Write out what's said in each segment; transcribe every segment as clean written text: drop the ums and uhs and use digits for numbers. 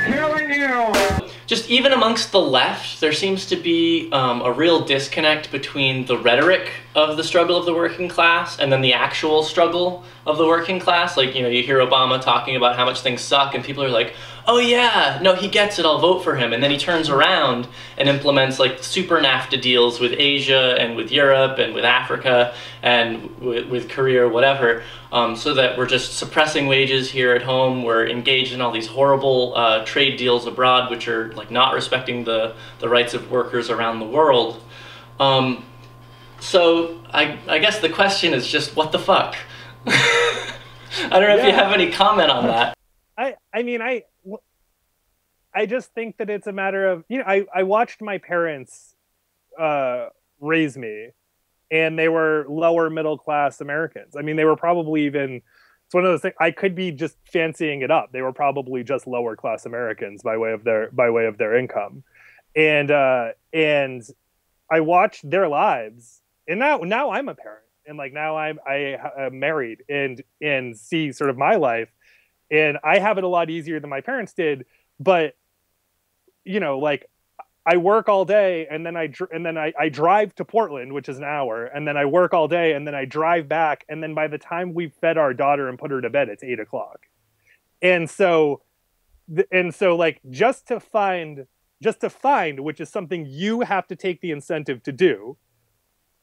killing you. Just even amongst the left, there seems to be a real disconnect between the rhetoric of the struggle of the working class and then the actual struggle of the working class. Like, you know, you hear Obama talking about how much things suck and people are like, oh yeah, no, he gets it, I'll vote for him. And then he turns around and implements like super NAFTA deals with Asia and with Europe and with Africa and with Korea or whatever, so that we're just suppressing wages here at home. We're engaged in all these horrible trade deals abroad, which are like not respecting the rights of workers around the world. So I guess the question is just, what the fuck? I don't know if you have any comment on that. I mean, I just think that it's a matter of, you know, I watched my parents raise me, and they were lower middle class Americans. I mean, they were probably even, it's one of those things, I could be just fancying it up. They were probably just lower class Americans by way of their income. And I watched their lives, and now I'm a parent, and like now I'm married and see sort of my life, and I have it a lot easier than my parents did. But you know, like I work all day, and then I drive to Portland, which is an hour, and then I work all day, and then I drive back, and then by the time we've fed our daughter and put her to bed, it's 8 o'clock. And so like just to find, which is something you have to take the incentive to do,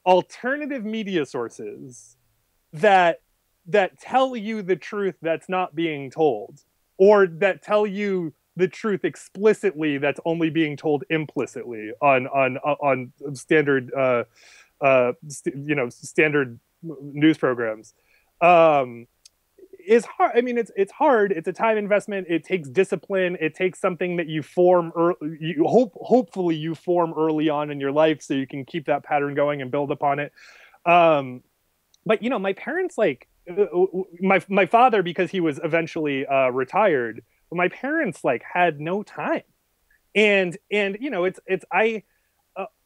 alternative media sources that tell you the truth that's not being told, or that tell you the truth explicitly that's only being told implicitly on standard standard news programs, is hard. I mean, it's hard. It's a time investment. It takes discipline. It takes something that you form hopefully you form early on in your life, so you can keep that pattern going and build upon it. But you know, my parents, like my father, because he was eventually retired, but my parents like had no time. And you know,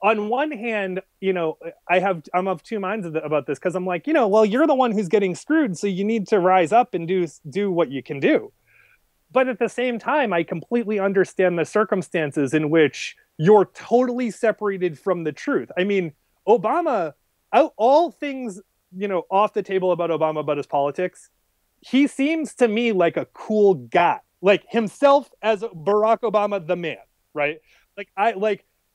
on one hand, you know, I'm of two minds about this, because I'm like, you know, well, you're the one who's getting screwed, so you need to rise up and do what you can do. But at the same time, I completely understand the circumstances in which you're totally separated from the truth. I mean, Obama, all things, you know, off the table about Obama, about his politics, he seems to me like a cool guy, like himself as Barack Obama, the man, right?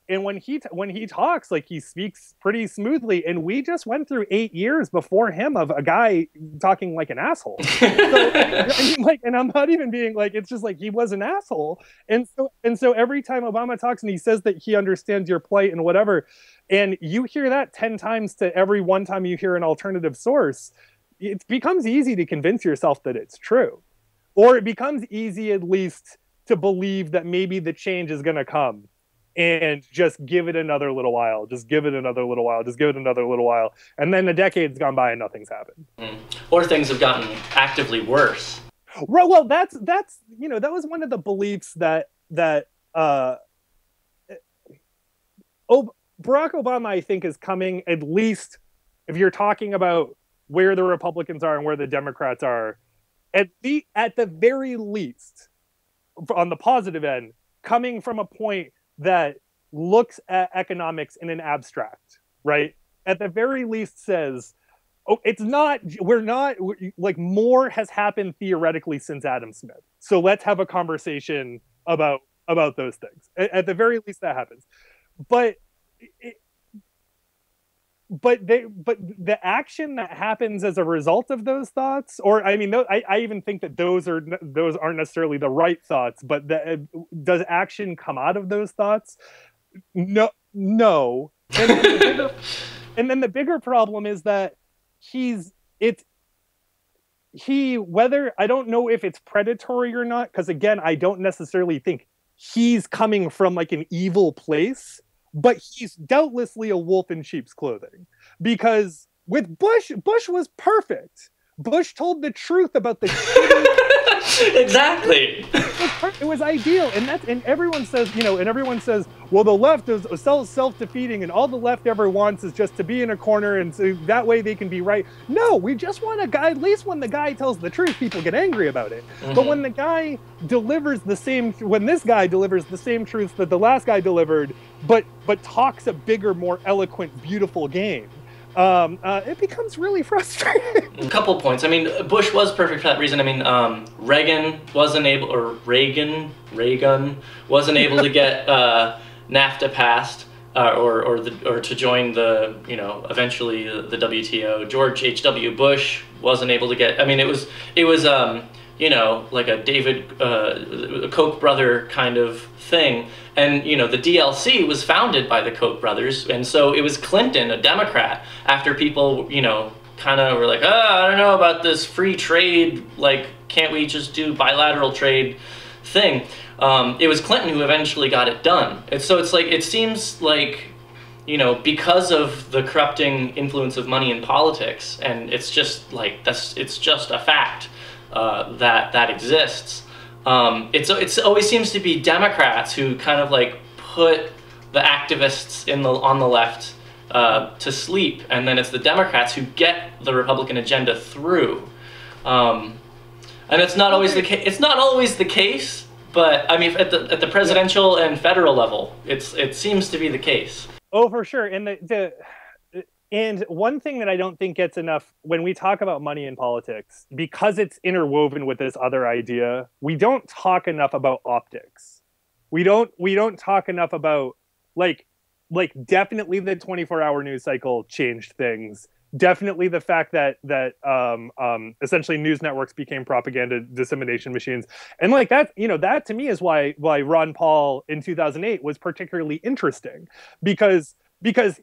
And when he talks, like, he speaks pretty smoothly, and we just went through 8 years before him of a guy talking like an asshole. So, I mean, like, and I'm not even being like, it's just like he was an asshole. And so every time Obama talks and he says that he understands your plight and whatever, and you hear that 10 times to every one time you hear an alternative source, it becomes easy to convince yourself that it's true. Or it becomes easy, at least, to believe that maybe the change is going to come. And just give it another little while. Just give it another little while. Just give it another little while. And then a decade's gone by and nothing's happened. Or things have gotten actively worse. Well, that's you know, that was one of the beliefs that Barack Obama, I think, is coming, at least if you're talking about where the Republicans are and where the Democrats are, at the very least, on the positive end, coming from a point that looks at economics in an abstract, right? At the very least says, oh, more has happened theoretically since Adam Smith. So let's have a conversation about those things. At the very least, that happens. But the action that happens as a result of those thoughts, or I mean, I even think that those aren't necessarily the right thoughts, but does action come out of those thoughts? No. And then the bigger problem is that whether, I don't know if it's predatory or not, because again, I don't necessarily think he's coming from like an evil place. But he's doubtlessly a wolf in sheep's clothing, because with Bush was perfect. Bush told the truth about the Exactly. It was ideal, and everyone says, well, the left is self-defeating, and all the left ever wants is just to be in a corner, and so that way they can be right. No, we just want a guy. At least when the guy tells the truth, people get angry about it. Mm-hmm. But when the guy delivers when this guy delivers the same truth that the last guy delivered, but talks a bigger, more eloquent, beautiful game, it becomes really frustrating. A couple points. I mean, Bush was perfect for that reason. I mean, Reagan wasn't able to get NAFTA passed, or to join the, eventually the WTO. George H.W. Bush wasn't able to get. I mean, it was like a a Koch brother kind of thing. And, the DLC was founded by the Koch brothers. And so it was Clinton, a Democrat, after people, kind of were like, I don't know about this free trade, like, can't we just do bilateral trade thing? It was Clinton who eventually got it done. And so it seems like, because of the corrupting influence of money in politics, and it's just like, it's just a fact that exists. It always seems to be Democrats who kind of like put the activists on the left to sleep, and then it's the Democrats who get the Republican agenda through. And it's not always the case. It's not always the case, but I mean, at the presidential and federal level, it seems to be the case. Oh, for sure. And one thing that I don't think gets enough when we talk about money in politics, because it's interwoven with this other idea, we don't talk enough about optics. We don't talk enough about like definitely the 24-hour news cycle changed things. Definitely the fact that essentially news networks became propaganda dissemination machines. And like that, that to me is why Ron Paul in 2008 was particularly interesting, because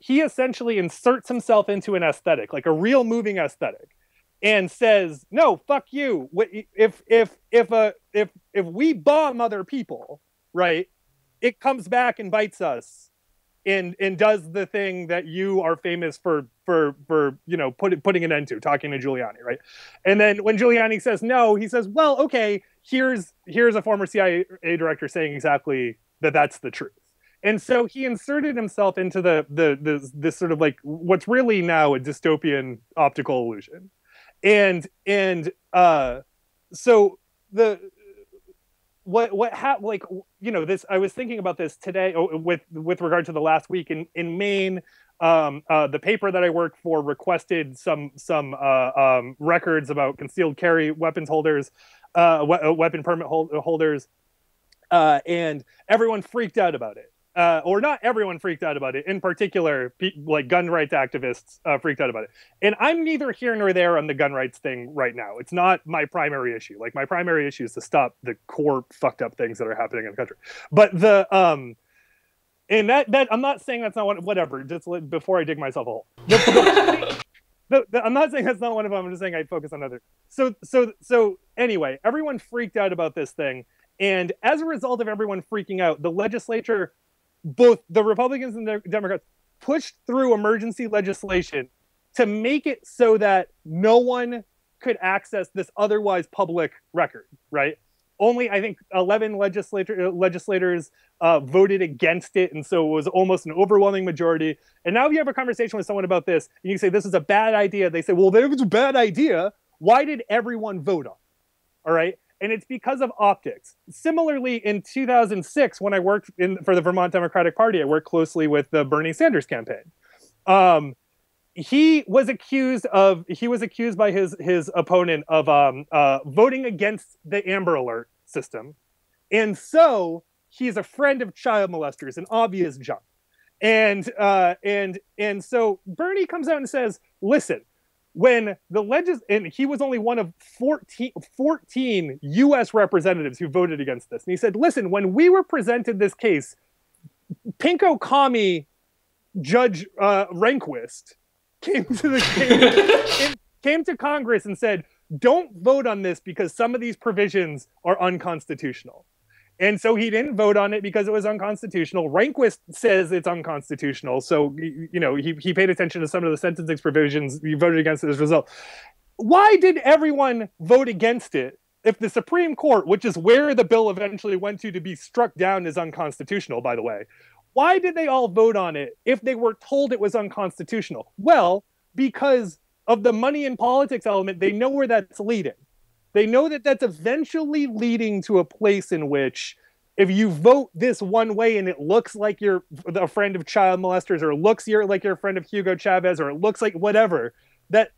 he essentially inserts himself into an aesthetic, like a real moving aesthetic, and says, no, fuck you. If we bomb other people, right, it comes back and bites us and does the thing that you are famous for putting an end to, talking to Giuliani, right? And then when Giuliani says no, he says, well, okay, here's a former CIA director saying exactly that's the truth. And so he inserted himself into this sort of like what's really now a dystopian optical illusion. And so this, I was thinking about this today with regard to the last week in Maine. The paper that I work for requested some records about concealed carry weapons holders, weapon permit holders, and everyone freaked out about it. Or not everyone freaked out about it. In particular, like gun rights activists freaked out about it. And I'm neither here nor there on the gun rights thing right now. It's not my primary issue. Like my primary issue is to stop the core fucked up things that are happening in the country. But and that I'm not saying that's not whatever. Just before I dig myself a hole. I'm not saying that's not one of them. I'm just saying I focus on other. So anyway, everyone freaked out about this thing, and as a result of everyone freaking out, the legislature, both the Republicans and the Democrats, pushed through emergency legislation to make it so that no one could access this otherwise public record, right? Only, I think, 11 legislators voted against it, and so it was almost an overwhelming majority. And now if you have a conversation with someone about this, and you say, this is a bad idea, they say, well, if it's a bad idea, why did everyone vote on it? All right? And it's because of optics. Similarly, in 2006, when I worked for the Vermont Democratic Party, I worked closely with the Bernie Sanders campaign. He was accused by his opponent of voting against the Amber Alert system, and so he's a friend of child molesters, an obvious junk. And so Bernie comes out and says, listen, when and he was only one of 14 U.S. representatives who voted against this. And he said, listen, when we were presented this case, Pinko Commie Judge Rehnquist came to Congress and said, don't vote on this because some of these provisions are unconstitutional. And so he didn't vote on it because it was unconstitutional. Rehnquist says it's unconstitutional. So, he paid attention to some of the sentencing provisions. He voted against it as a result. why did everyone vote against it if the Supreme Court, which is where the bill eventually went to be struck down as unconstitutional, by the way, why did they all vote on it if they were told it was unconstitutional? Well, because of the money in politics element, they know where that's leading. They know that that's eventually leading to a place in which if you vote this one way and it looks like you're a friend of child molesters, or it looks like you're a friend of Hugo Chavez, or it looks like whatever, that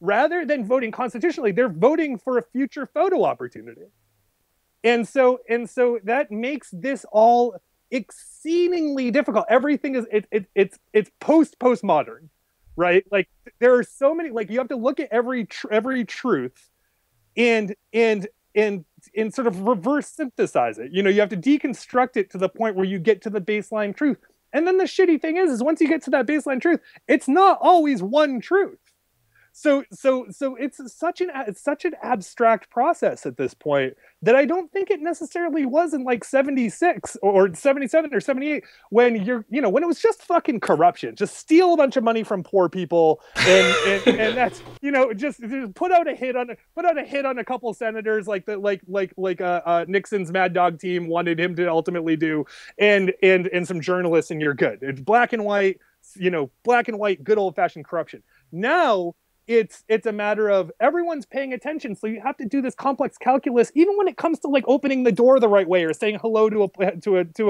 rather than voting constitutionally, they're voting for a future photo opportunity. And so that makes this all exceedingly difficult. Everything is it's postmodern, right? Like there are so many, like you have to look at every truth and sort of reverse synthesize it. You know, you have to deconstruct it to the point where you get to the baseline truth. And then the shitty thing is once you get to that baseline truth, it's not always one truth. So it's such an abstract process at this point that I don't think it necessarily was in like 76 or 77 or 78 when when it was just fucking corruption, just steal a bunch of money from poor people and that's just put out a hit on a couple senators like Nixon's Mad Dog team wanted him to ultimately do, and some journalists, and you're good. It's black and white, good old fashioned corruption. Now it's a matter of everyone's paying attention, so you have to do this complex calculus, even when it comes to like opening the door the right way or saying hello to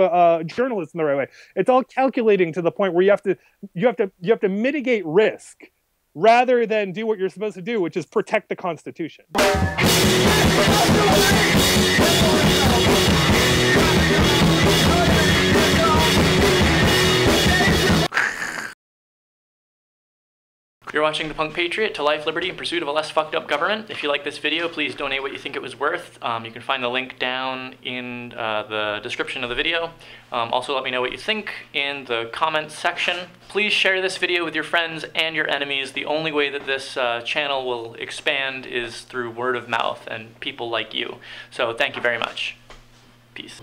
a journalist in the right way. It's all calculating to the point where you have to mitigate risk rather than do what you're supposed to do, which is protect the Constitution. You're watching The Punk Patriot, to life, liberty, in pursuit of a less fucked up government. If you like this video, please donate what you think it was worth. You can find the link down in the description of the video. Also, let me know what you think in the comments section. Please share this video with your friends and your enemies. The only way that this channel will expand is through word of mouth and people like you. So thank you very much. Peace.